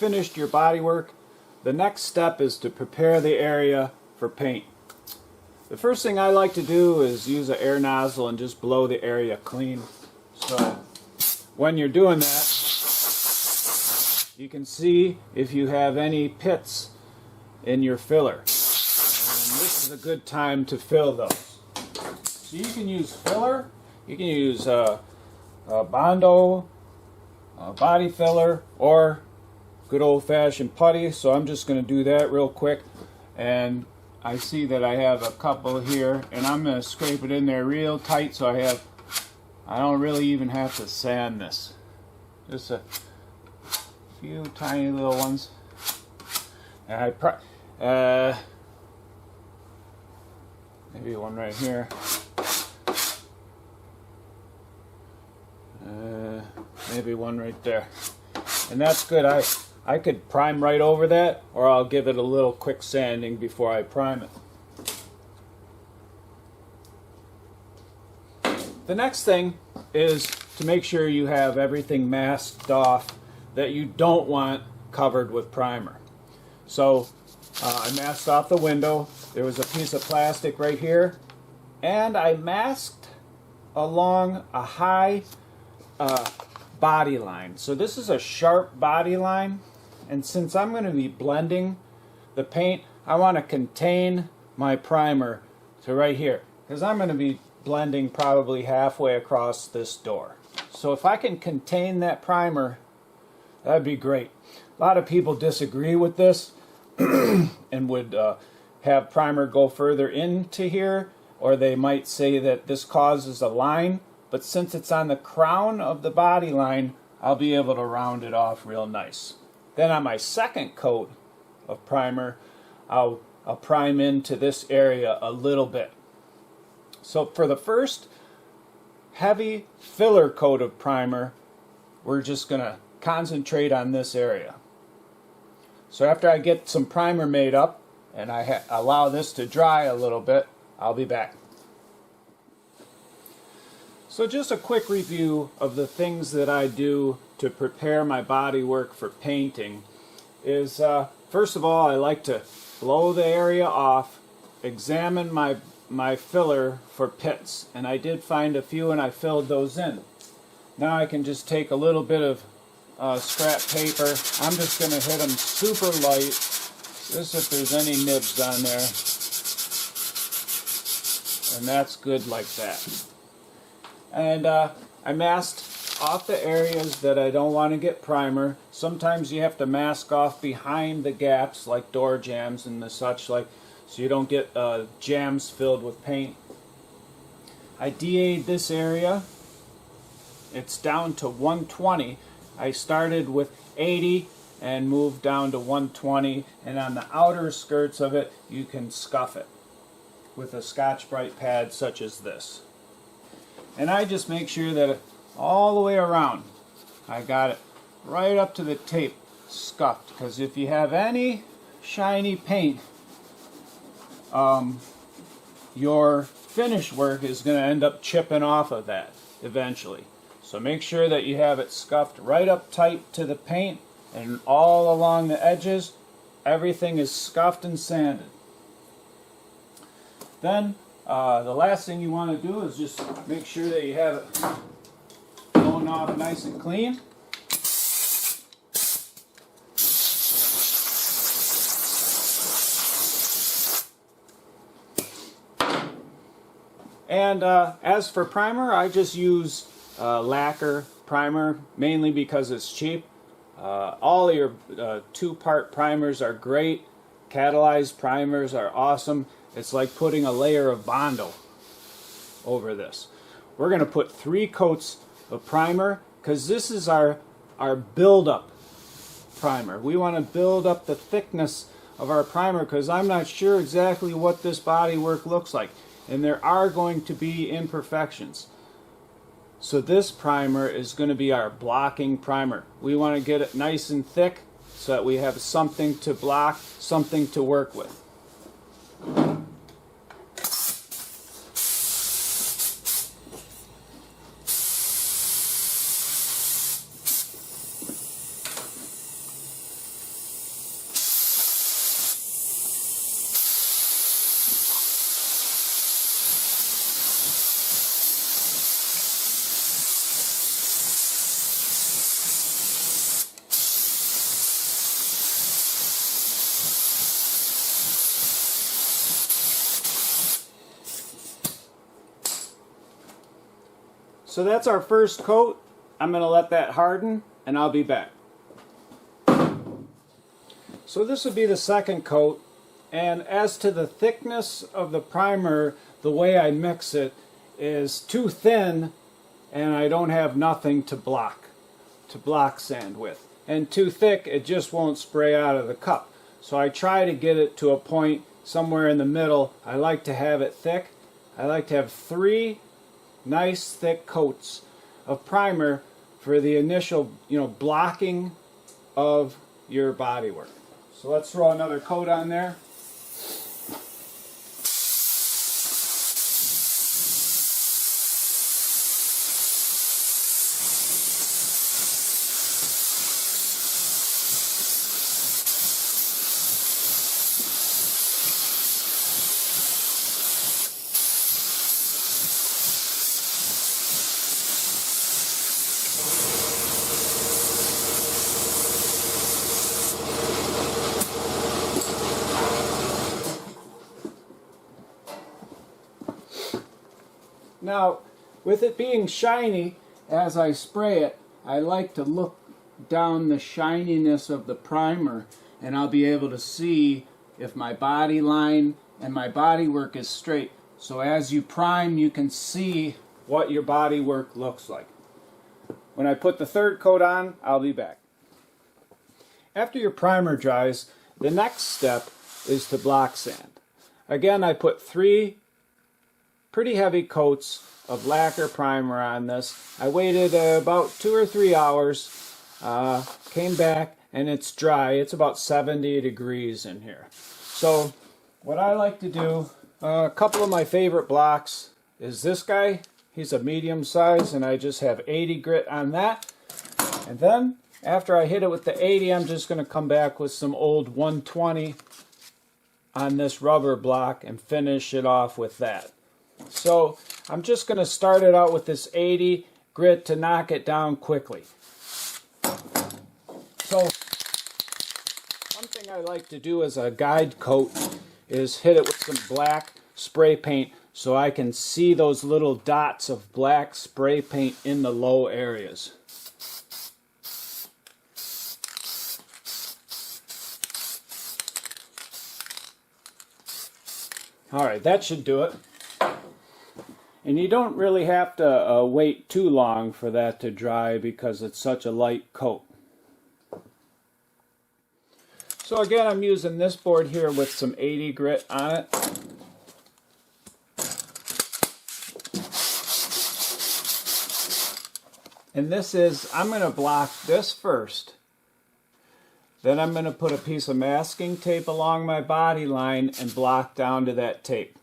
finished your bodywork, the next step is to prepare the area for paint. The first thing I like to do is use an air nozzle and just blow the area clean. So when you're doing that, you can see if you have any pits in your filler. And this is a good time to fill those. So you can use filler, you can use Bondo, body filler, or good old-fashioned putty. So I'm just going to do that real quick. And I see that I have a couple here, and I'm going to scrape it in there real tight so I don't really even have to sand this. Just a few tiny little ones. And maybe one right here. Maybe one right there. And that's good. I could prime right over that, or I'll give it a little quick sanding before I prime it. The next thing is to make sure you have everything masked off that you don't want covered with primer. So I masked off the window. There was a piece of plastic right here, and I masked along a high body line. So this is a sharp body line, and since I'm going to be blending the paint, I want to contain my primer to right here, because I'm going to be blending probably halfway across this door. So if I can contain that primer, that'd be great. A lot of people disagree with this and would have primer go further into here, or they might say that this causes a line. But since it's on the crown of the body line, I'll be able to round it off real nice. Then on my second coat of primer, I'll prime into this area a little bit. So for the first heavy filler coat of primer, we're just going to concentrate on this area. So after I get some primer made up and I allow this to dry a little bit, I'll be back. So just a quick review of the things that I do to prepare my bodywork for painting is, first of all, I like to blow the area off, examine my filler for pits, and I did find a few and I filled those in. Now I can just take a little bit of scrap paper. I'm just going to hit them super light, just if there's any nibs on there, and that's good like that. And I masked off the areas that I don't want to get primer. Sometimes you have to mask off behind the gaps like door jambs and the such, like, so you don't get jams filled with paint. I DA'd this area. It's down to 120. I started with 80 and moved down to 120, and on the outer skirts of it you can scuff it with a Scotch-Brite pad such as this. And I just make sure that all the way around I got it right up to the tape scuffed, because if you have any shiny paint, your finish work is going to end up chipping off of that eventually. So make sure that you have it scuffed right up tight to the paint, and all along the edges everything is scuffed and sanded. Then the last thing you want to do is just make sure that you have it blown off nice and clean. And as for primer, I just use lacquer primer, mainly because it's cheap. All your two-part primers are great. Catalyzed primers are awesome. It's like putting a layer of Bondo over this. We're going to put 3 coats of primer, because this is our build-up primer. We want to build up the thickness of our primer, because I'm not sure exactly what this bodywork looks like, and there are going to be imperfections. So this primer is going to be our blocking primer. We want to get it nice and thick so that we have something to block, something to work with. So that's our first coat. I'm going to let that harden and I'll be back. So this would be the second coat, and as to the thickness of the primer, the way I mix it is too thin and I don't have nothing to block sand with, and too thick it just won't spray out of the cup. So I try to get it to a point somewhere in the middle. I like to have it thick. I like to have 3 nice thick coats of primer for the initial, blocking of your bodywork. So let's throw another coat on there. Now, with it being shiny, as I spray it, I like to look down the shininess of the primer, and I'll be able to see if my body line and my body work is straight. So as you prime, you can see what your body work looks like. When I put the third coat on, I'll be back. After your primer dries, the next step is to block sand. Again, I put 3 pretty heavy coats of lacquer primer on this. I waited about 2 or 3 hours, came back, and it's dry. It's about 70 degrees in here. So what I like to do, a couple of my favorite blocks is this guy. He's a medium size, and I just have 80 grit on that. And then after I hit it with the 80, I'm just going to come back with some old 120 on this rubber block and finish it off with that. So I'm just going to start it out with this 80 grit to knock it down quickly. So one thing I like to do as a guide coat is hit it with some black spray paint so I can see those little dots of black spray paint in the low areas. Alright, that should do it. And you don't really have to wait too long for that to dry because it's such a light coat. So again, I'm using this board here with some 80 grit on it. And this is, I'm going to block this first. Then I'm going to put a piece of masking tape along my body line and block down to that tape.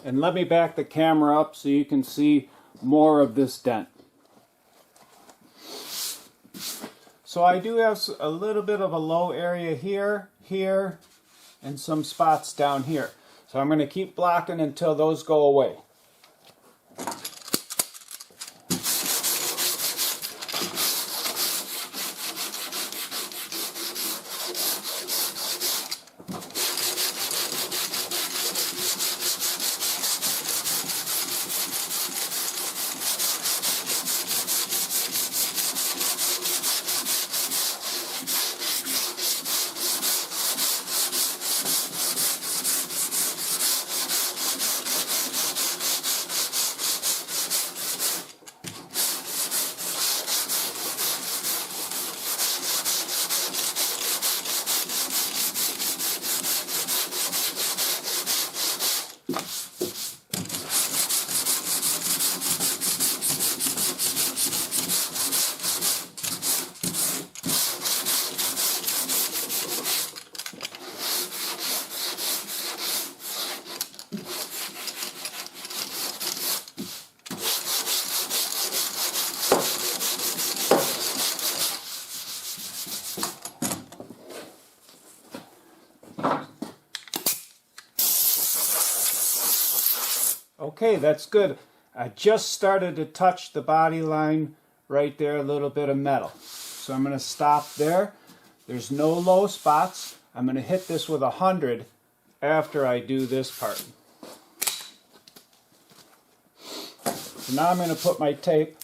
And let me back the camera up so you can see more of this dent. So I do have a little bit of a low area here, here, and some spots down here. So I'm going to keep blocking until those go away. Okay, that's good. I just started to touch the body line right there, a little bit of metal. So I'm going to stop there. There's no low spots. I'm going to hit this with 100 after I do this part. So now I'm going to put my tape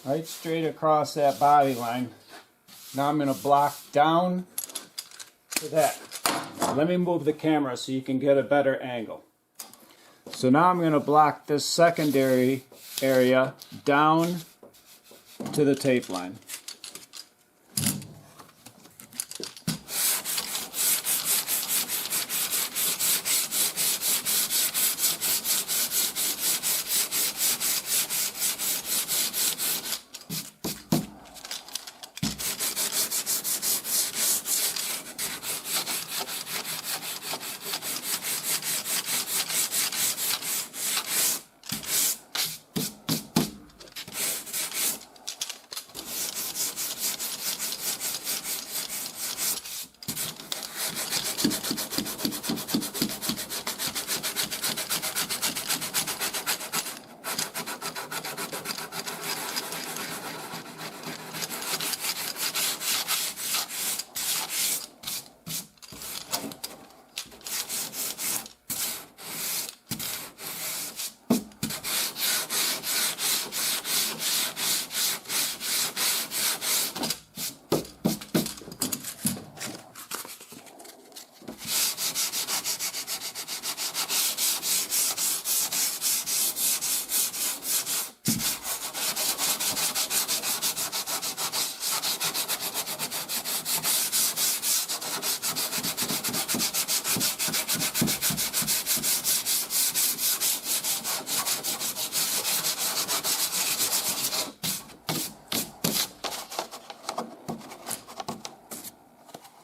right straight across that body line. Now I'm going to block down to that. Let me move the camera so you can get a better angle. So now I'm going to block this secondary area down to the tape line.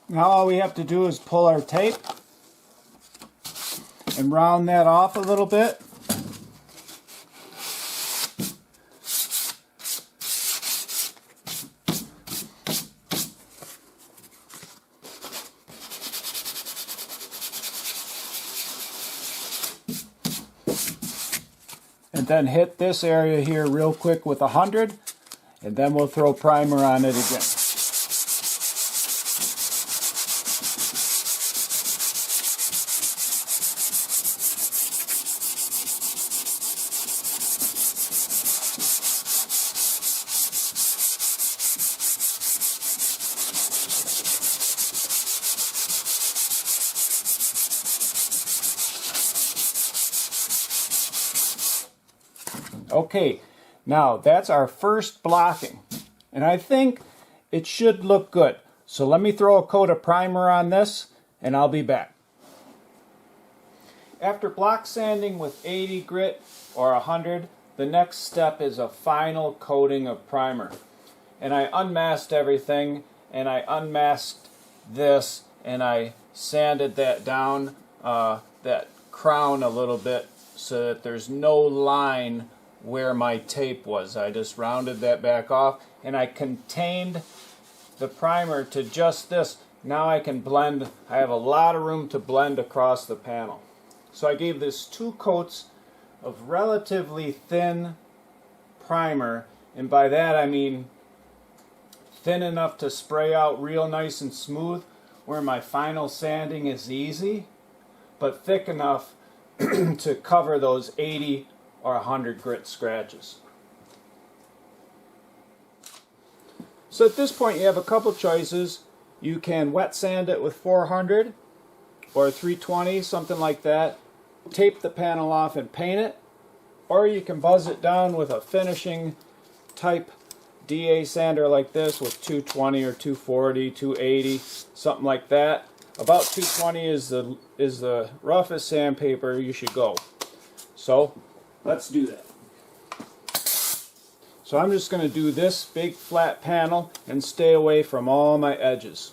Now all we have to do is pull our tape and round that off a little bit. And then hit this area here real quick with 100, and then we'll throw primer on it again. Okay, now that's our first blocking, and I think it should look good. So let me throw a coat of primer on this, and I'll be back. After block sanding with 80 grit or 100, the next step is a final coating of primer. And I unmasked everything, and I unmasked this, and I sanded that down, that crown a little bit, so that there's no line where my tape was. I just rounded that back off, and I contained the primer to just this. Now I can blend. I have a lot of room to blend across the panel. So I gave this 2 coats of relatively thin primer, and by that I mean thin enough to spray out real nice and smooth where my final sanding is easy, but thick enough to cover those 80 or 100 grit scratches. So at this point you have a couple choices. You can wet sand it with 400 or 320, something like that, tape the panel off and paint it, or you can buzz it down with a finishing type DA sander like this with 220 or 240, 280, something like that. About 220 is the roughest sandpaper you should go. So let's do that. So I'm just going to do this big flat panel and stay away from all my edges.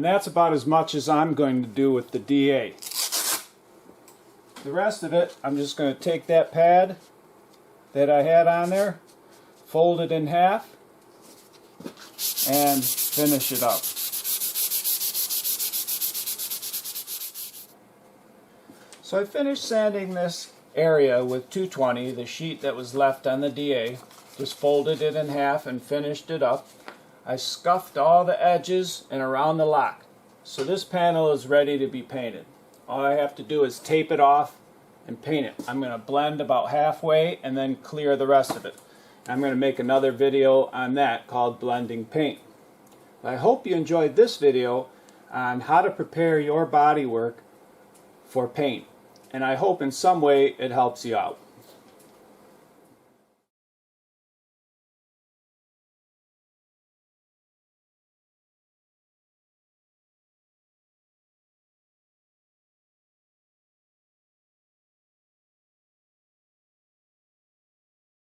that's about as much as I'm going to do with the DA. The rest of it, I'm just going to take that pad that I had on there, fold it in half, and finish it up. So I finished sanding this area with 220, the sheet that was left on the DA. Just folded it in half and finished it up. I scuffed all the edges and around the lock. So this panel is ready to be painted. All I have to do is tape it off and paint it. I'm going to blend about halfway and then clear the rest of it. I'm going to make another video on that called blending paint. I hope you enjoyed this video on how to prepare your bodywork for paint, and I hope in some way it helps you out.